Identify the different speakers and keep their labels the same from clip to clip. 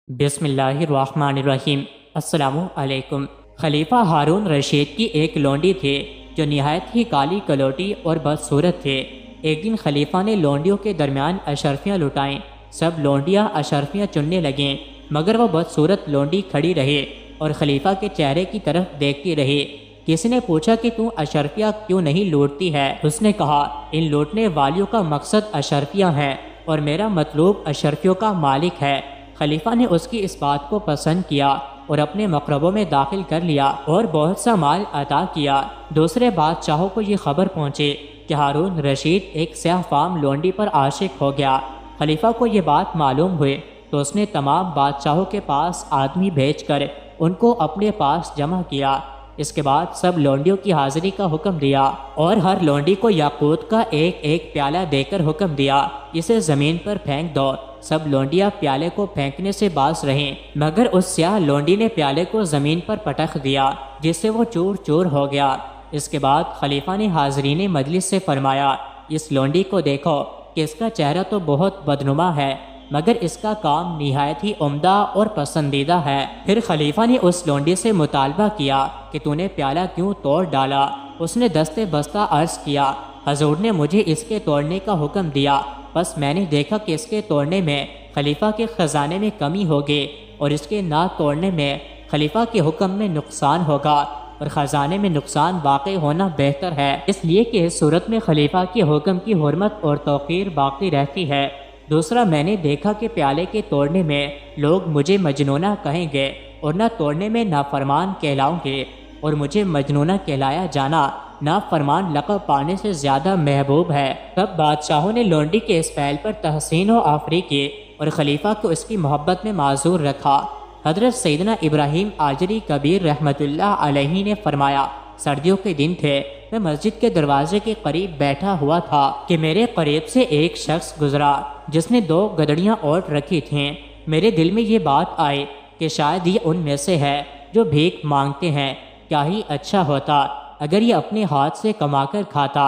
Speaker 1: बिस्मिल्लाहिर्रहमानिर्रहीम। अस्सलामु अलैकुम। खलीफा हारून रशीद की एक लौंडी थी जो निहायत ही काली कलोटी और बदसूरत थे। एक दिन खलीफा ने लौंडियों के दरमियान अशरफियाँ लुटाईं। सब लौंडियाँ अशरफियाँ चुनने लगें, मगर वो बदसूरत लौंडी खड़ी रही और खलीफा के चेहरे की तरफ देखती रही। किसी ने पूछा कि तू अशरफियाँ क्यों नहीं लूटती है? उसने कहा, इन लूटने वालियों का मकसद अशरफियाँ हैं और मेरा मतलूब अशरफियों का मालिक है। खलीफा ने उसकी इस बात को पसंद किया और अपने मकरबों में दाखिल कर लिया और बहुत सा माल अता किया। दूसरे बादशाहों को ये खबर पहुंची कि हारून रशीद एक स्याह फाम लौंडी पर आशिक हो गया। खलीफा को ये बात मालूम हुई तो उसने तमाम बादशाहों के पास आदमी भेजकर उनको अपने पास जमा किया। इसके बाद सब लौंडियों की हाजिरी का हुक्म दिया और हर लौंडी को याकूत का एक एक प्याला देकर हुक्म दिया, इसे ज़मीन पर फेंक दो। सब लौंडियाँ प्याले को फेंकने से बाज रहीं, मगर उस स्याह लौंडी ने प्याले को ज़मीन पर पटक दिया, जिससे वो चूर चूर हो गया। इसके बाद खलीफा ने हाज़रीन मजलिस से फरमाया, इस लौंडी को देखो कि इसका चेहरा तो बहुत बदनुमा है, मगर इसका काम निहायत ही उम्दा और पसंदीदा है। फिर खलीफा ने उस लौंडी से मुतालबा किया कि तूने प्याला क्यों तोड़ डाला? उसने दस्ते बस्ता अर्ज किया, हजूर ने मुझे इसके तोड़ने का हुक्म दिया, बस मैंने देखा कि इसके तोड़ने में खलीफा के ख़जाने में कमी होगी और इसके ना तोड़ने में खलीफा के हुक्म में नुकसान होगा और ख़जाने में नुकसान वाक़ई होना बेहतर है, इसलिए कि इस सूरत में खलीफा के हुक्म की हुर्मत और तौक़ीर बाकी रहती है। दूसरा, मैंने देखा कि प्याले के तोड़ने में लोग मुझे मजनूना कहेंगे और न तोड़ने में नाफरमान कहलाऊंगे, और मुझे मजनूना कहलाया जाना नाफरमान लक़ब पाने से ज़्यादा महबूब है। तब बादशाहों ने लौंडी के इस फैल पर तहसीन व आफरी की और खलीफा को उसकी मोहब्बत में माजूर रखा। हज़रत सैयदना इब्राहीम आजरी कबीर रहमतुल्लाह अलैहि ने फरमाया, सर्दियों के दिन थे, मैं मस्जिद के दरवाजे के करीब बैठा हुआ था कि मेरे करीब से एक शख्स गुजरा जिसने 2 गदड़ियाँ ओट रखी थीं। मेरे दिल में ये बात आई कि शायद ये उनमें से है जो भीख मांगते हैं। क्या ही अच्छा होता अगर ये अपने हाथ से कमाकर खाता।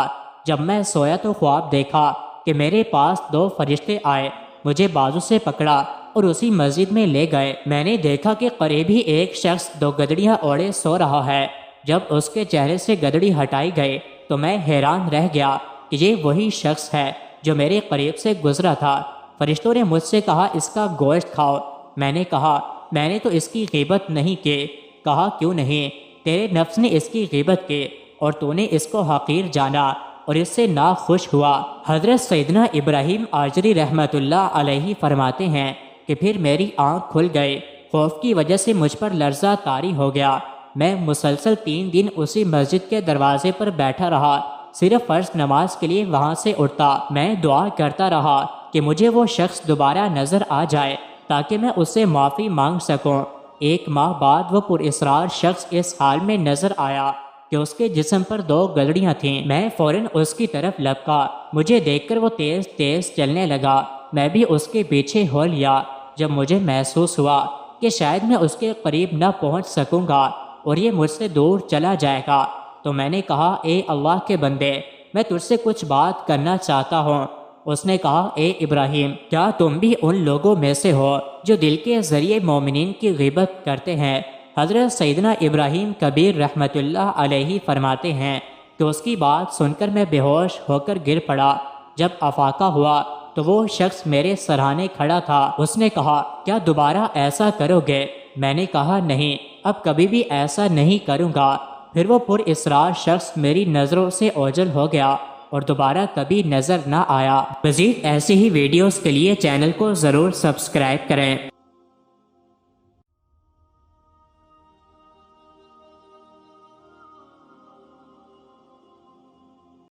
Speaker 1: जब मैं सोया तो ख्वाब देखा कि मेरे पास 2 फरिश्ते आए, मुझे बाजू से पकड़ा और उसी मस्जिद में ले गए। मैंने देखा कि करीब ही एक शख्स 2 गदड़ियाँ ओढ़े सो रहा है। जब उसके चेहरे से गदड़ी हटाई गई तो मैं हैरान रह गया कि ये वही शख्स है जो मेरे करीब से गुजरा था। फरिश्तों ने मुझसे कहा, इसका गोश्त खाओ। मैंने कहा, मैंने तो इसकी ग़ीबत नहीं की। कहा, क्यों नहीं? तेरे नफ्स ने इसकी ग़ीबत की और तूने इसको हक़ीर जाना और इससे ना खुश हुआ। हज़रत सैयदना इब्राहीम आजरी रहमतुल्लाह अलैहि फरमाते हैं कि फिर मेरी आँख खुल गई। खौफ की वजह से मुझ पर लर्ज़ा तारी हो गया। मैं मुसलसल 3 दिन उसी मस्जिद के दरवाजे पर बैठा रहा, सिर्फ फ़र्ज नमाज के लिए वहाँ से उठता। मैं दुआ करता रहा कि मुझे वो शख्स दोबारा नज़र आ जाए ताकि मैं उससे माफ़ी मांग सकूं। 1 माह बाद वो पुरइसरार शख्स इस हाल में नज़र आया कि उसके जिस्म पर 2 गदड़ियाँ थीं। मैं फ़ौरन उसकी तरफ लपका। मुझे देखकर वो तेज़ तेज़ चलने लगा। मैं भी उसके पीछे हो लिया। जब मुझे महसूस हुआ कि शायद मैं उसके करीब न पहुँच सकूँगा और ये मुझसे दूर चला जाएगा, तो मैंने कहा, ए अल्लाह के बंदे, मैं तुझसे कुछ बात करना चाहता हूँ। उसने कहा, ए इब्राहीम, क्या तुम भी उन लोगों में से हो जो दिल के ज़रिए मोमिनीन की ग़ीबत करते हैं? हज़रत सैयदना इब्राहीम कबीर रहमतुल्लाह अलैहि फरमाते हैं कि उसकी बात सुनकर मैं बेहोश होकर गिर पड़ा। जब अफाका हुआ तो वो शख्स मेरे सराहने खड़ा था। उसने कहा, क्या दोबारा ऐसा करोगे? मैंने कहा, नहीं, अब कभी भी ऐसा नहीं करूँगा। फिर वो पुरइसरार शख्स मेरी नज़रों से ओझल हो गया और दोबारा कभी नज़र न आया। मज़ीद ऐसी ही वीडियोस के लिए चैनल को ज़रूर सब्सक्राइब करें।